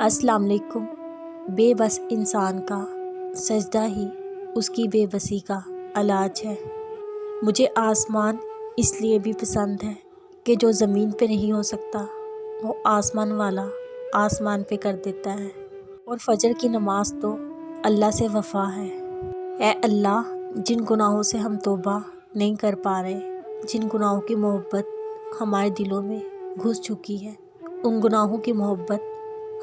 السلام علیکم۔ بے بس انسان کا سجدہ ہی اس کی بے بسی کا علاج ہے۔ مجھے آسمان اس لیے بھی پسند ہے کہ جو زمین پہ نہیں ہو سکتا وہ آسمان والا آسمان پہ کر دیتا ہے۔ اور فجر کی نماز تو اللہ سے وفا ہے۔ اے اللہ، جن گناہوں سے ہم توبہ نہیں کر پا رہے، جن گناہوں کی محبت ہمارے دلوں میں گھس چکی ہے، ان گناہوں کی محبت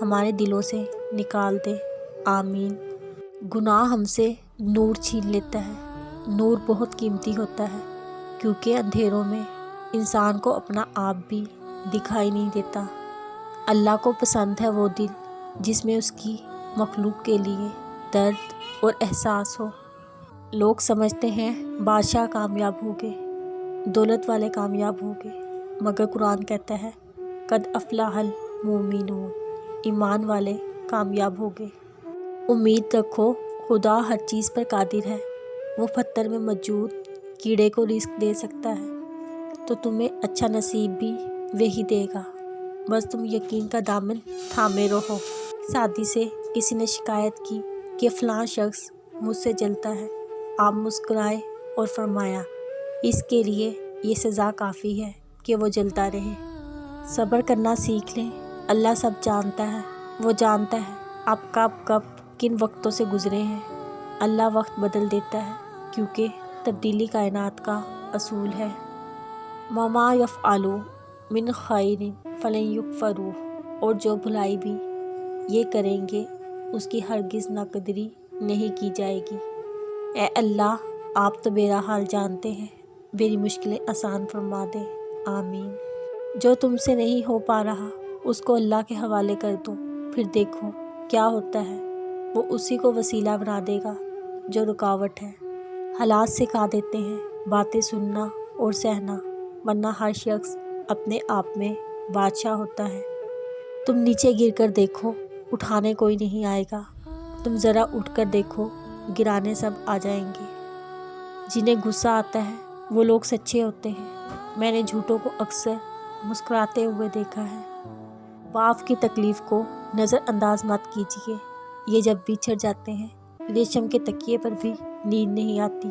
ہمارے دلوں سے نکال دے، آمین۔ گناہ ہم سے نور چھین لیتا ہے۔ نور بہت قیمتی ہوتا ہے کیونکہ اندھیروں میں انسان کو اپنا آپ بھی دکھائی نہیں دیتا۔ اللہ کو پسند ہے وہ دل جس میں اس کی مخلوق کے لیے درد اور احساس ہو۔ لوگ سمجھتے ہیں بادشاہ کامیاب ہو گئے، دولت والے کامیاب ہو گئے، مگر قرآن کہتا ہے قد افلح المؤمنون، ایمان والے کامیاب ہو گئے۔ امید رکھو، خدا ہر چیز پر قادر ہے۔ وہ پتھر میں موجود کیڑے کو رزق دے سکتا ہے تو تمہیں اچھا نصیب بھی وہی دے گا، بس تم یقین کا دامن تھامے رہو۔ شادی سے کسی نے شکایت کی کہ فلاں شخص مجھ سے جلتا ہے۔ آپ مسکرائے اور فرمایا اس کے لیے یہ سزا کافی ہے کہ وہ جلتا رہے۔ صبر کرنا سیکھ لیں، اللہ سب جانتا ہے۔ وہ جانتا ہے آپ کب کن وقتوں سے گزرے ہیں۔ اللہ وقت بدل دیتا ہے کیونکہ تبدیلی کائنات کا اصول ہے۔ وَمَا يَفْعَلُوا مِنْ خَيْرٍ فَلَن يُكْفَرُوهُ، اور جو بھلائی بھی یہ کریں گے اس کی ہرگز ناقدری نہیں کی جائے گی۔ اے اللہ، آپ تو میرا حال جانتے ہیں، میری مشکلیں آسان فرما دیں، آمین۔ جو تم سے نہیں ہو پا رہا اس کو اللہ کے حوالے کر دو، پھر دیکھو کیا ہوتا ہے۔ وہ اسی کو وسیلہ بنا دے گا جو رکاوٹ ہے۔ حالات سکھا دیتے ہیں باتیں سننا اور سہنا، ورنہ ہر شخص اپنے آپ میں بادشاہ ہوتا ہے۔ تم نیچے گر کر دیکھو، اٹھانے کوئی نہیں آئے گا۔ تم ذرا اٹھ کر دیکھو، گرانے سب آ جائیں گے۔ جنہیں غصہ آتا ہے وہ لوگ سچے ہوتے ہیں۔ میں نے جھوٹوں کو اکثر مسکراتے ہوئے دیکھا ہے۔ باپ کی تکلیف کو نظر انداز مت کیجیے، یہ جب بچھڑ جاتے ہیں ریشم کے تکیے پر بھی نیند نہیں آتی۔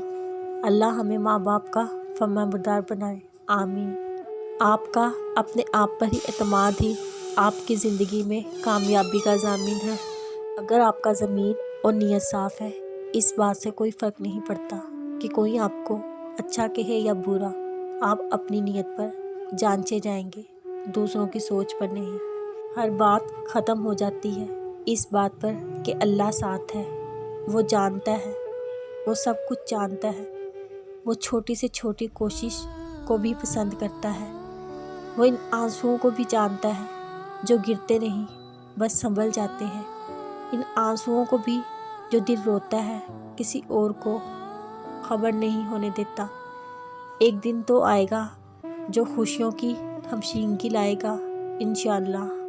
اللہ ہمیں ماں باپ کا فرمانبردار بنائے، آمین۔ آپ کا اپنے آپ پر ہی اعتماد ہی آپ کی زندگی میں کامیابی کا ضامن ہے۔ اگر آپ کا ضمیر اور نیت صاف ہے، اس بات سے کوئی فرق نہیں پڑتا کہ کوئی آپ کو اچھا کہے یا برا، آپ اپنی نیت پر جانچے جائیں گے، دوسروں کی سوچ پر نہیں۔ ہر بات ختم ہو جاتی ہے اس بات پر کہ اللہ ساتھ ہے۔ وہ جانتا ہے، وہ سب کچھ جانتا ہے۔ وہ چھوٹی سے چھوٹی کوشش کو بھی پسند کرتا ہے۔ وہ ان آنسوؤں کو بھی جانتا ہے جو گرتے نہیں بس سنبھل جاتے ہیں، ان آنسوؤں کو بھی جو دل روتا ہے کسی اور کو خبر نہیں ہونے دیتا۔ ایک دن تو آئے گا جو خوشیوں کی ہمشیرگی لائے گا، انشاءاللہ۔